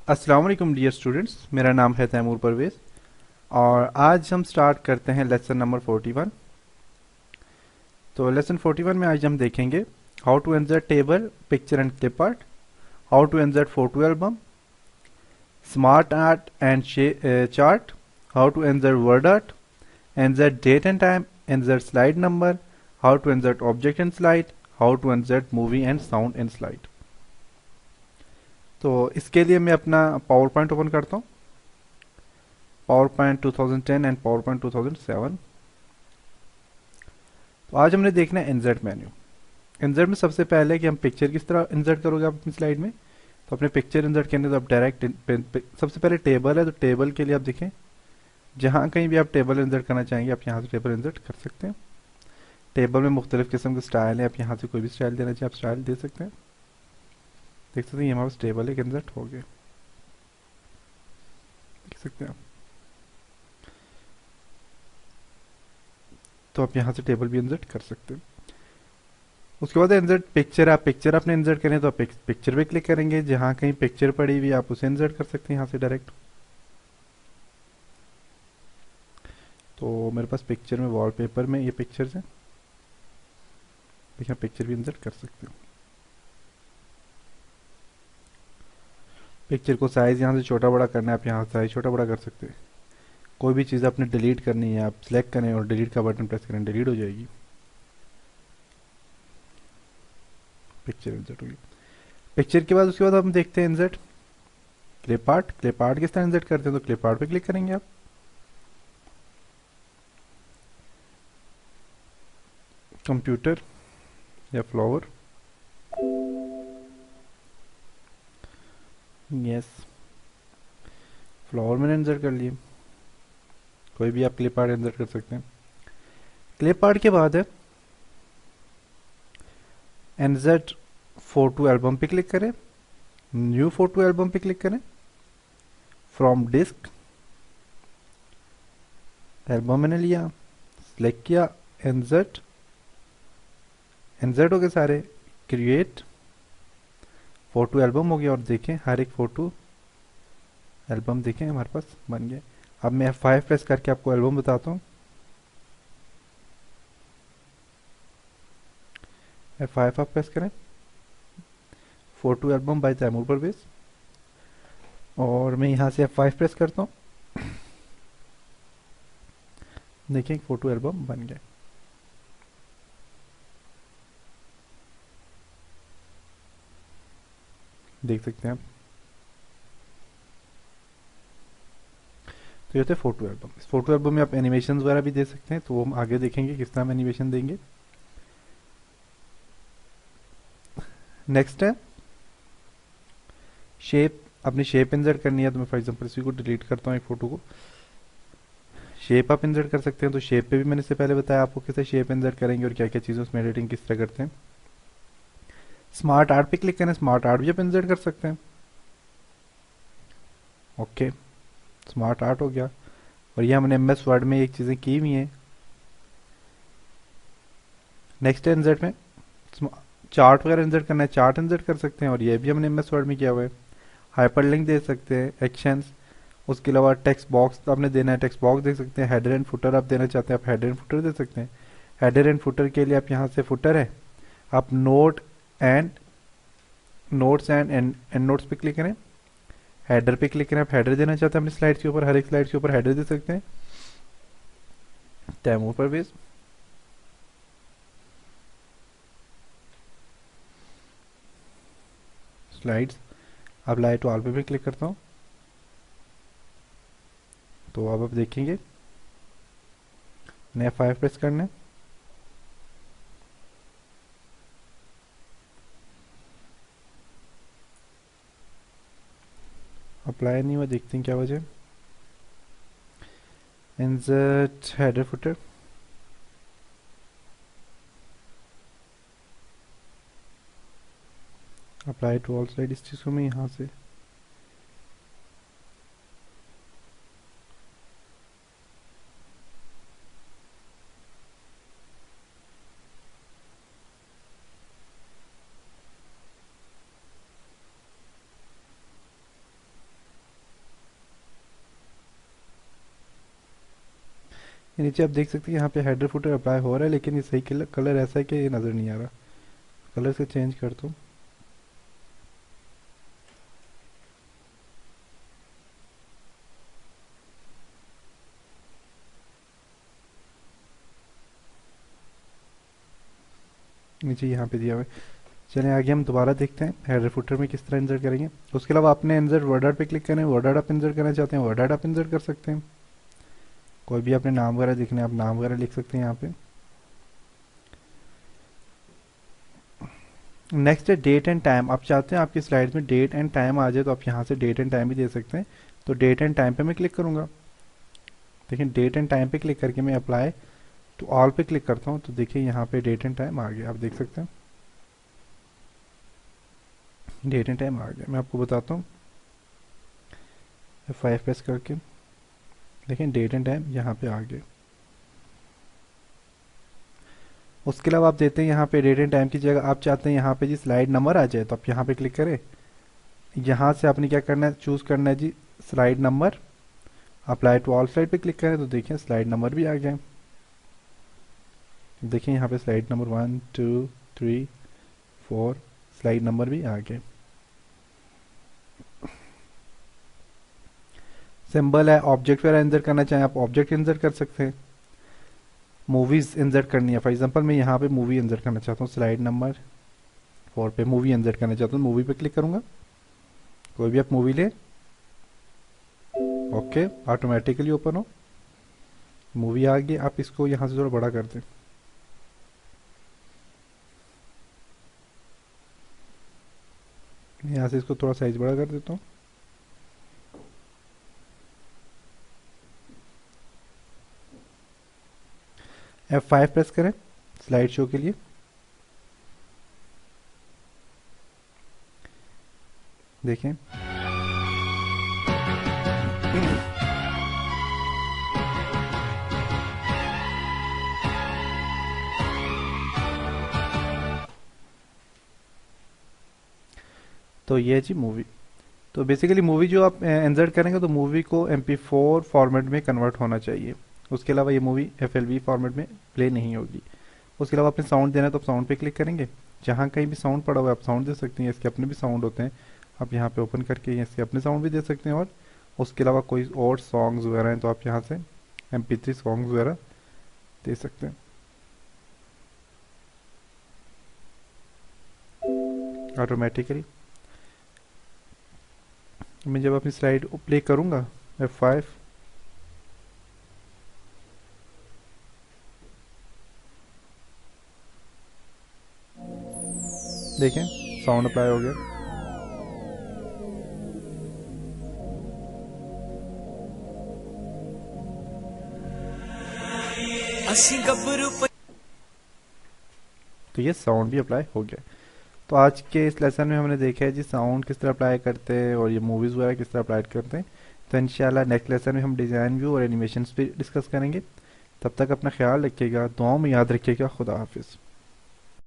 अस्सलाम वालेकुम dear students, मेरा नाम है तैमूर परवेज़ और आज हम स्टार्ट करते हैं लेसन नंबर 41। तो लेसन 41 में आज हम देखेंगे how to insert table picture and clip art, how to insert photo album, smart art and chart, how to insert word art, insert date and time, insert slide number, how to insert object in slide, how to insert movie and sound in slide. तो इसके लिए मैं अपना power point open करता हूँ, power point 2010 and power point 2007। तो आज हमने देखना है इंसर्ट मेन्यू। इंसर्ट में सबसे पहले कि हम पिक्चर किस तरह इंसर्ट करोगे आप अपनी स्लाइड में। तो अपने पिक्चर इंसर्ट करने तो आप डायरेक्ट सबसे पहले टेबल है, तो टेबल के लिए आप देखें जहाँ कहीं भी आप टेबल इंसर्ट करना चाहेंगे आप यहाँ से टेबल इंसर्ट कर सकते हैं। टेबल में मुख्तलिफ किस्म के स्टाइल है, आप यहाँ से कोई भी स्टाइल देना चाहें आप स्टाइल दे सकते हैं। देख सकते हैं ये हमारे पास टेबल एक इंसर्ट हो गया, देख सकते हैं आप। तो आप यहाँ से टेबल भी इंसर्ट कर सकते हैं। उसके बाद इंसर्ट पिक्चर, आप पिक्चर अपने इंसर्ट करें तो आप पिक्चर पे क्लिक करेंगे, जहाँ कहीं पिक्चर पड़ी हुई आप उसे इंसर्ट कर सकते हैं यहाँ से डायरेक्ट। तो मेरे पास पिक्चर में वॉलपेपर में ये पिक्चर्स हैं, देखिए पिक्चर भी इंसर्ट कर सकते हो। पिक्चर को साइज़ यहाँ से छोटा बड़ा करना है, आप यहाँ साइज़ छोटा बड़ा कर सकते हैं। कोई भी चीज़ आपने डिलीट करनी है आप सिलेक्ट करें और डिलीट का बटन प्रेस करें, डिलीट हो जाएगी, पिक्चर इंसर्ट होगी। पिक्चर के बाद उसके बाद हम देखते हैं insert clip art. Clip art किस तरह इंसर्ट करते हैं, तो क्लिप आर्ट पे क्लिक करेंगे आप। कंप्यूटर या फ्लावर, यस फ्लावर मैंने इंसर्ट कर लिए। कोई भी आप क्लिप आर्ट इंसर्ट कर सकते हैं। क्लिप आर्ट के बाद है इंसर्ट फोटो एल्बम पे क्लिक करें, न्यू फोटो एल्बम पे क्लिक करें, फ्रॉम डिस्क एल्बम मैंने लिया, सिलेक्ट किया, इंसर्ट, इंसर्ट हो गए सारे, क्रिएट फोटो एल्बम हो गया। और देखें हर एक फोटो एल्बम देखें हमारे पास बन गया। अब मैं F5 प्रेस करके आपको एल्बम बताता हूँ। F5 आप प्रेस करें, photo album by Taimur Parvez, और मैं यहाँ से F5 प्रेस करता हूँ, देखें एक फोटो एल्बम बन गया। देख सकते हैं आप। तो ये होते हैं फोटो एल्बम। इस फोटो एल्बम में आप एनिमेशन वगैरह भी दे सकते हैं, तो वो हम आगे देखेंगे किस तरह हम एनिमेशन देंगे। नेक्स्ट है शेप। अपनी शेप इंसर्ट करनी है, तो मैं फॉर एग्जांपल इसी को डिलीट करता हूँ एक फोटो को। शेप आप इंसर्ट कर सकते हैं, तो शेप पे भी मैंने इससे पहले बताया आपको कैसे शेप इंसर्ट करेंगे और क्या क्या चीज़ें उसमें एडिटिंग किस तरह करते हैं। स्मार्ट आर्ट पे क्लिक करें, स्मार्ट आर्ट भी आप इंसर्ट कर सकते हैं। ओके, स्मार्ट आर्ट हो गया। और ये हमने MS वर्ड में एक चीज़ें की हुई हैं। नेक्स्ट है इंसर्ट में चार्ट वगैरह इंसर्ट करना है, चार्ट इंसर्ट कर सकते हैं, और ये भी हमने MS वर्ड में किया हुआ है। हाइपरलिंक दे सकते हैं, एक्शंस। उसके अलावा टेक्स्ट बॉक्स आपने देना है, टेक्स्ट बॉक्स दे सकते हैं। हेडर एंड फुटर आप देना चाहते हैं, आप हेडर एंड फुटर दे सकते हैं। हेडर एंड फुटर के लिए आप यहाँ से फुटर है, आप and notes and and notes पे क्लिक करें, हेडर पे क्लिक करें। आप हेडर देना चाहते हैं अपनी स्लाइड्स के ऊपर, हर एक स्लाइड्स के ऊपर हेडर दे सकते हैं। तैमूर परवेज, स्लाइड्स। अब लाइट वॉल पे क्लिक करता हूँ, तो अब आप देखेंगे नया 5 प्रेस करना है। अप्लाई नहीं हुआ, देखते हैं क्या वजह। Insert header footer, apply to all slide. इस चीज़ को मैं यहाँ से ये नीचे आप देख सकते हैं यहाँ पे हेडर फुटर अप्लाई हो रहा है, लेकिन ये सही कलर ऐसा है कि ये नज़र नहीं आ रहा। कलर से चेंज कर दूँ। नीचे यहाँ पे दिया हुआ है। चलिए आगे हम दोबारा देखते हैं हेडर फुटर में किस तरह इंसर्ट करेंगे। उसके अलावा आपने इंसर्ट वर्ड आर्ट पे क्लिक करें, वर्ड आर्ट आप इंसर्ट करना चाहते हैं वर्ड आर्ट आप इंसर्ट कर सकते हैं। कोई भी अपने नाम वगैरह लिखने आप नाम वगैरह लिख सकते हैं यहाँ पे। नेक्स्ट है डेट एंड टाइम। आप चाहते हैं आपकी स्लाइड में डेट एंड टाइम आ जाए तो आप यहाँ से डेट एंड टाइम भी दे सकते हैं। तो डेट एंड टाइम पे मैं क्लिक करूँगा। देखिए डेट एंड टाइम पे क्लिक करके मैं अप्लाई तो ऑल पे क्लिक करता हूँ तो देखिए यहाँ पे डेट एंड टाइम आ गया, आप देख सकते हैं डेट एंड टाइम आ गया। मैं आपको बताता हूँ F5 प्रेस करके देखिए डेट एंड टाइम यहाँ पे आ गए। उसके अलावा आप देते हैं यहाँ पे डेट एंड टाइम की जगह आप चाहते हैं यहाँ पे जी स्लाइड नंबर आ जाए तो आप यहाँ पे क्लिक करें। यहाँ से आपने क्या करना है, चूज़ करना है जी slide number. Apply to all slide पे क्लिक करें तो देखिए स्लाइड नंबर भी आ गए। देखिए यहाँ पे स्लाइड नंबर 1 2 3 4 स्लाइड नंबर भी आ गए। सिंबल है, ऑब्जेक्ट वगैरह इंसर्ट करना चाहें आप ऑब्जेक्ट इंसर्ट कर सकते हैं। मूवीज इंसर्ट करनी है, फॉर एग्जांपल मैं यहाँ पे मूवी इंसर्ट करना चाहता हूँ, स्लाइड नंबर 4 पे मूवी इंसर्ट करना चाहता हूँ, मूवी पे क्लिक करूँगा। कोई भी आप मूवी ले, ओके ऑटोमेटिकली ओपन हो, मूवी आ गई। आप इसको यहाँ से थोड़ा बड़ा कर दें। यहाँ से इसको थोड़ा साइज बड़ा कर देता हूँ। F5 प्रेस करें स्लाइड शो के लिए। देखें तो ये है जी मूवी। तो बेसिकली मूवी जो आप इंसर्ट करेंगे तो मूवी को MP4 फॉर्मेट में कन्वर्ट होना चाहिए। उसके अलावा ये मूवी FLV फॉर्मेट में प्ले नहीं होगी। उसके अलावा आपने साउंड देना है तो आप साउंड पे क्लिक करेंगे। जहाँ कहीं भी साउंड पड़ा हुआ है आप साउंड दे सकते हैं, इसके अपने भी साउंड होते हैं। आप यहाँ पे ओपन करके इसके अपने साउंड भी दे सकते हैं। और उसके अलावा कोई और सॉन्ग्स वगैरह हैं तो आप यहाँ से MP3 सॉन्ग्स वगैरह दे सकते हैं ऑटोमेटिकली। मैं जब अपनी स्लाइड प्ले करूँगा F5 देखें साउंड अप्लाई हो गया। तो ये साउंड भी अप्लाई हो गया। तो आज के इस लेसन में हमने देखा है जी साउंड किस तरह अप्लाई करते हैं और ये मूवीज़ वगैरह किस तरह अप्लाई करते हैं। तो इंशाल्लाह नेक्स्ट लेसन में हम डिज़ाइन व्यू और एनिमेशन भी डिस्कस करेंगे। तब तक अपना ख्याल रखिएगा, दुआओं में याद रखिएगा। खुदा हाफिज़।